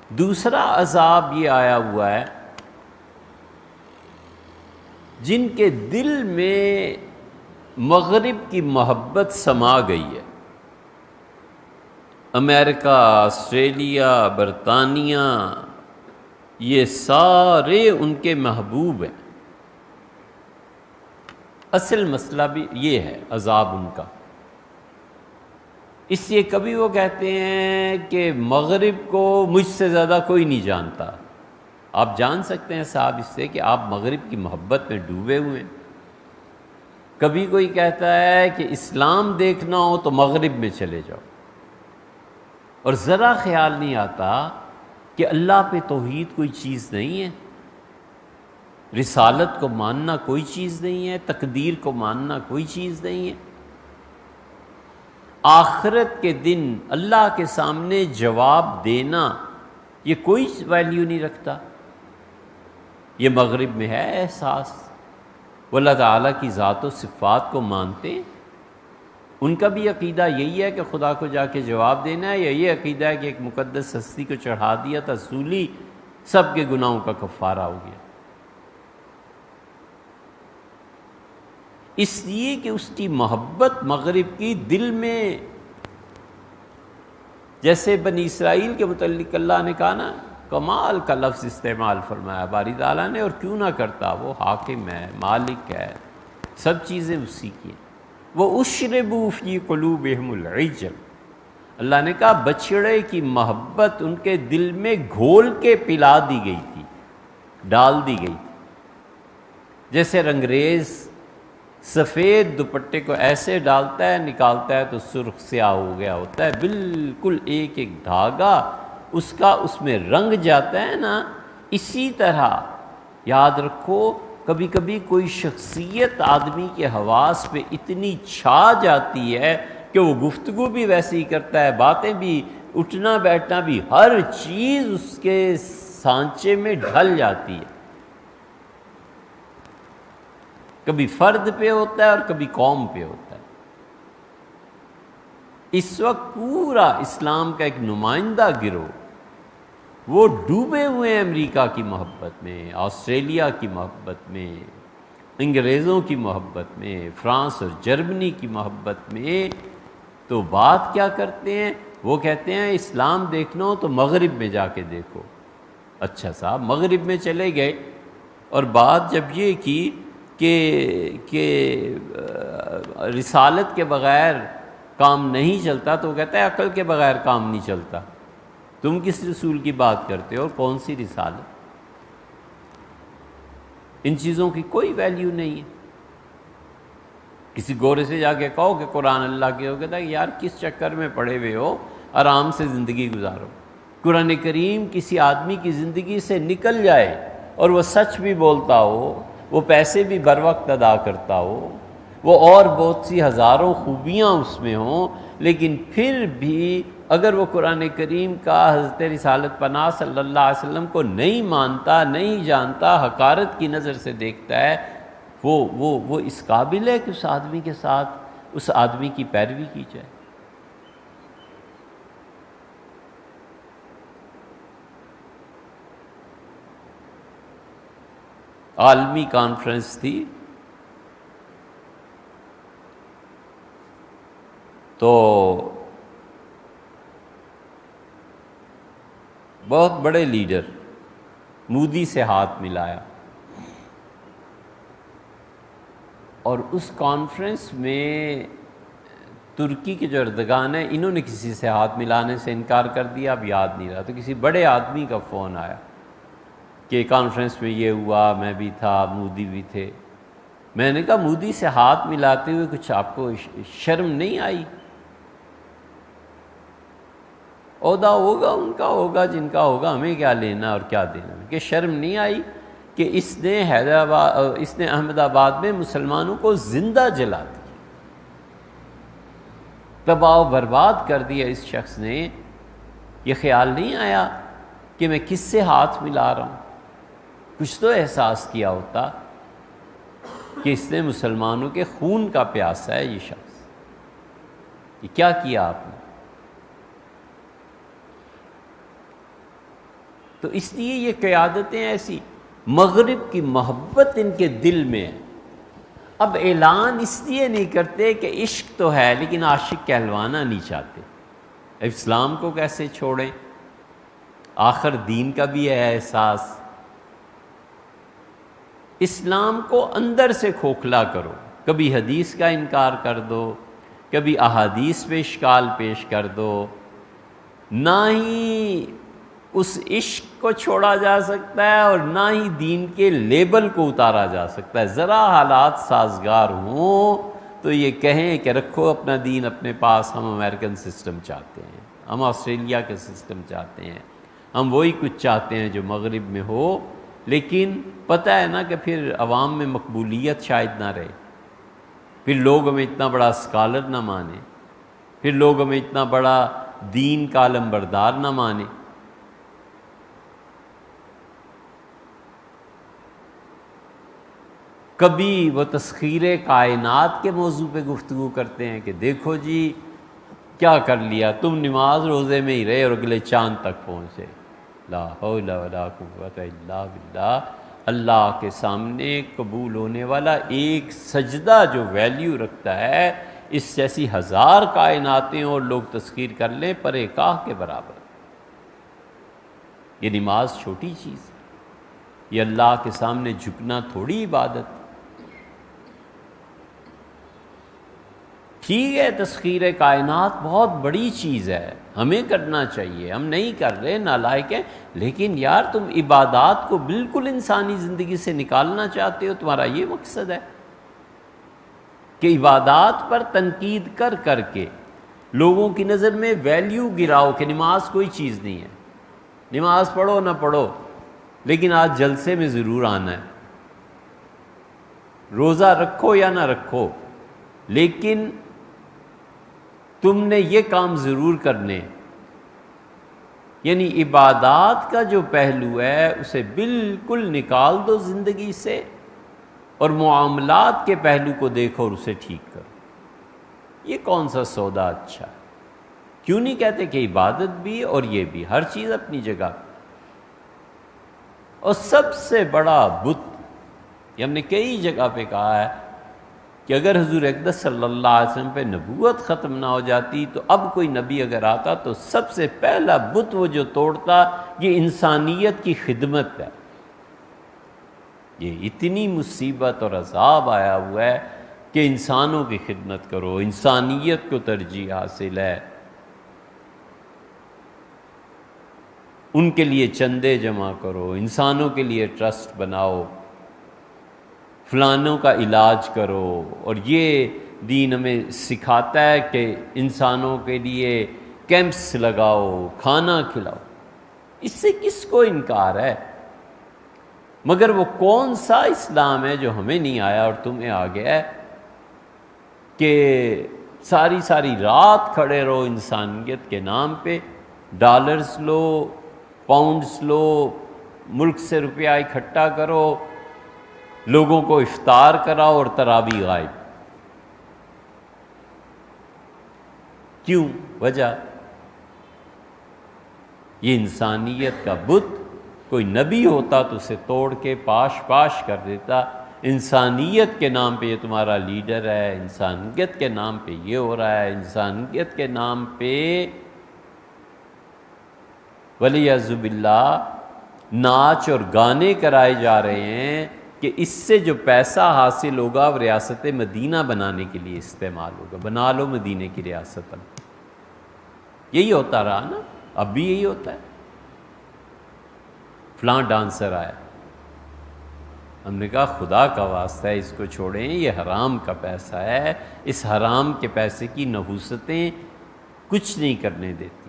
دوسرا عذاب یہ آیا ہوا ہے جن کے دل میں مغرب کی محبت سما گئی ہے. امریکہ، آسٹریلیا، برطانیہ، یہ سارے ان کے محبوب ہیں. اصل مسئلہ بھی یہ ہے عذاب ان کا. اس لیے کبھی وہ کہتے ہیں کہ مغرب کو مجھ سے زیادہ کوئی نہیں جانتا. آپ جان سکتے ہیں صاحب اس سے کہ آپ مغرب کی محبت میں ڈوبے ہوئے ہیں. کبھی کوئی کہتا ہے کہ اسلام دیکھنا ہو تو مغرب میں چلے جاؤ، اور ذرا خیال نہیں آتا کہ اللہ پہ توحید کوئی چیز نہیں ہے، رسالت کو ماننا کوئی چیز نہیں ہے، تقدیر کو ماننا کوئی چیز نہیں ہے، آخرت کے دن اللہ کے سامنے جواب دینا یہ کوئی ویلیو نہیں رکھتا. یہ مغرب میں ہے احساس. وہ اللہ تعالیٰ کی ذات و صفات کو مانتے ہیں. ان کا بھی عقیدہ یہی ہے کہ خدا کو جا کے جواب دینا ہے، یا یہ عقیدہ ہے کہ ایک مقدس ہستی کو چڑھا دیا تھا سولی، سب کے گناہوں کا کفارہ ہو گیا. اس لیے کہ اس کی محبت مغرب کی دل میں، جیسے بنی اسرائیل کے متعلق اللہ نے کہا نا، کمال کا لفظ استعمال فرمایا باری تعالیٰ نے، اور کیوں نہ کرتا، وہ حاکم ہے، مالک ہے، سب چیزیں اسی کی ہیں. وہ اشربوا فی قلوبہم العجل، اللہ نے کہا بچڑے کی محبت ان کے دل میں گھول کے پلا دی گئی تھی، ڈال دی گئی تھی. جیسے رنگریز سفید دوپٹے کو ایسے ڈالتا ہے، نکالتا ہے تو سرخ سیاہ ہو گیا ہوتا ہے، بالکل ایک ایک دھاگا اس کا اس میں رنگ جاتا ہے نا. اسی طرح یاد رکھو، کبھی کبھی کوئی شخصیت آدمی کے حواس پہ اتنی چھا جاتی ہے کہ وہ گفتگو بھی ویسے ہی کرتا ہے، باتیں بھی، اٹھنا بیٹھنا بھی، ہر چیز اس کے سانچے میں ڈھل جاتی ہے. کبھی فرد پہ ہوتا ہے اور کبھی قوم پہ ہوتا ہے. اس وقت پورا اسلام کا ایک نمائندہ گروہ وہ ڈوبے ہوئے ہیں امریکہ کی محبت میں، آسٹریلیا کی محبت میں، انگریزوں کی محبت میں، فرانس اور جرمنی کی محبت میں. تو بات کیا کرتے ہیں؟ وہ کہتے ہیں اسلام دیکھنا ہو تو مغرب میں جا کے دیکھو. اچھا صاحب، مغرب میں چلے گئے اور بات جب یہ کی کہ رسالت کے بغیر کام نہیں چلتا، تو وہ کہتا ہے عقل کے بغیر کام نہیں چلتا. تم کس رسول کی بات کرتے ہو اور کون سی رسالت؟ ان چیزوں کی کوئی ویلیو نہیں ہے. کسی گورے سے جا کے کہو کہ قرآن اللہ کے ہو، کہتا ہے یار کس چکر میں پڑے ہوئے ہو، آرام سے زندگی گزارو. قرآن کریم کسی آدمی کی زندگی سے نکل جائے اور وہ سچ بھی بولتا ہو، وہ پیسے بھی بر وقت ادا کرتا ہو، وہ اور بہت سی ہزاروں خوبیاں اس میں ہوں، لیکن پھر بھی اگر وہ قرآن کریم کا، حضرت رسالت پناہ صلی اللہ علیہ وسلم کو نہیں مانتا، نہیں جانتا، حقارت کی نظر سے دیکھتا ہے، وہ اس قابل ہے کہ اس آدمی کے ساتھ اس آدمی کی پیروی کی جائے. عالمی کانفرنس تھی تو بہت بڑے لیڈر مودی سے ہاتھ ملایا، اور اس کانفرنس میں ترکی کے جو اردگان ہیں انہوں نے کسی سے ہاتھ ملانے سے انکار کر دیا. اب یاد نہیں رہا، تو کسی بڑے آدمی کا فون آیا کہ کانفرنس میں یہ ہوا، میں بھی تھا، مودی بھی تھے. میں نے کہا مودی سے ہاتھ ملاتے ہوئے کچھ آپ کو شرم نہیں آئی؟ عہدہ ہوگا ان کا، ہوگا جن کا ہوگا، ہمیں کیا لینا اور کیا دینا. کہ شرم نہیں آئی کہ اس نے حیدرآباد، اس نے احمد آباد میں مسلمانوں کو زندہ جلا دیا، تباہ و برباد کر دیا اس شخص نے. یہ خیال نہیں آیا کہ میں کس سے ہاتھ ملا رہا ہوں؟ کچھ تو احساس کیا ہوتا کہ اس نے مسلمانوں کے خون کا پیاسا ہے یہ شخص. یہ کیا کیا آپ نے؟ تو اس لیے یہ قیادتیں ایسی، مغرب کی محبت ان کے دل میں ہے۔ اب اعلان اس لیے نہیں کرتے کہ عشق تو ہے لیکن عاشق کہلوانا نہیں چاہتے۔ اسلام کو کیسے چھوڑیں؟ آخر دین کا بھی ہے احساس۔ اسلام کو اندر سے کھوکھلا کرو، کبھی حدیث کا انکار کر دو، کبھی احادیث پہ اشکال پیش کر دو، نہ ہی اس عشق کو چھوڑا جا سکتا ہے اور نہ ہی دین کے لیبل کو اتارا جا سکتا ہے۔ ذرا حالات سازگار ہوں تو یہ کہیں کہ رکھو اپنا دین اپنے پاس، ہم امریکن سسٹم چاہتے ہیں، ہم آسٹریلیا کا سسٹم چاہتے ہیں، ہم وہی کچھ چاہتے ہیں جو مغرب میں ہو، لیکن پتہ ہے نا کہ پھر عوام میں مقبولیت شاید نہ رہے، پھر لوگ ہمیں اتنا بڑا اسکالر نہ مانیں، پھر لوگ ہمیں اتنا بڑا دین کا علمبردار نہ مانیں۔ کبھی وہ تسخیر کائنات کے موضوع پہ گفتگو کرتے ہیں کہ دیکھو جی کیا کر لیا تم، نماز روزے میں ہی رہے اور اگلے چاند تک پہنچے۔ لا حول ولا قوت الا باللہ۔ اللہ کے سامنے قبول ہونے والا ایک سجدہ جو ویلیو رکھتا ہے، اس جیسی ہزار کائناتیں اور لوگ تسخیر کر لیں پرے کاہ کے برابر۔ یہ نماز چھوٹی چیز ہے، یہ اللہ کے سامنے جھکنا تھوڑی عبادت۔ ٹھیک ہے تسخیر کائنات بہت بڑی چیز ہے، ہمیں کرنا چاہیے، ہم نہیں کر رہے، نالائق ہیں، لیکن یار تم عبادات کو بالکل انسانی زندگی سے نکالنا چاہتے ہو، تمہارا یہ مقصد ہے کہ عبادات پر تنقید کر کر کے لوگوں کی نظر میں ویلیو گراؤ کہ نماز کوئی چیز نہیں ہے، نماز پڑھو نہ پڑھو لیکن آج جلسے میں ضرور آنا ہے، روزہ رکھو یا نہ رکھو لیکن تم نے یہ کام ضرور کرنے۔ یعنی عبادات کا جو پہلو ہے اسے بالکل نکال دو زندگی سے، اور معاملات کے پہلو کو دیکھو اور اسے ٹھیک کرو۔ یہ کون سا سودا اچھا ہے؟ کیوں نہیں کہتے کہ عبادت بھی اور یہ بھی، ہر چیز اپنی جگہ۔ اور سب سے بڑا بت، یہ ہم نے کئی جگہ پہ کہا ہے کہ اگر حضور اقدس صلی اللہ علیہ وسلم پہ نبوت ختم نہ ہو جاتی تو اب کوئی نبی اگر آتا تو سب سے پہلا بت وہ جو توڑتا یہ انسانیت کی خدمت ہے۔ یہ اتنی مصیبت اور عذاب آیا ہوا ہے کہ انسانوں کی خدمت کرو، انسانیت کو ترجیح حاصل ہے، ان کے لیے چندے جمع کرو، انسانوں کے لیے ٹرسٹ بناؤ، فلانوں کا علاج کرو، اور یہ دین ہمیں سکھاتا ہے کہ انسانوں کے لیے کیمپس لگاؤ، کھانا کھلاؤ۔ اس سے کس کو انکار ہے؟ مگر وہ کون سا اسلام ہے جو ہمیں نہیں آیا اور تمہیں آ گیا ہے کہ ساری ساری رات کھڑے رہو انسانیت کے نام پہ، ڈالرز لو، پاؤنڈز لو، ملک سے روپیہ اکٹھا کرو، لوگوں کو افطار کراؤ اور تراویح غائب۔ کیوں؟ وجہ یہ انسانیت کا بت، کوئی نبی ہوتا تو اسے توڑ کے پاش پاش کر دیتا۔ انسانیت کے نام پہ یہ تمہارا لیڈر ہے، انسانیت کے نام پہ یہ ہو رہا ہے، انسانیت کے نام پہ ولیعذ باللہ ناچ اور گانے کرائے جا رہے ہیں کہ اس سے جو پیسہ حاصل ہوگا وہ ریاست مدینہ بنانے کے لیے استعمال ہوگا۔ بنا لو مدینہ کی ریاست۔ یہی ہوتا رہا نا، اب بھی یہی ہوتا ہے۔ فلاں ڈانسر آیا، ہم نے کہا خدا کا واسطہ ہے اس کو چھوڑیں، یہ حرام کا پیسہ ہے، اس حرام کے پیسے کی نحوستیں کچھ نہیں کرنے دیتی۔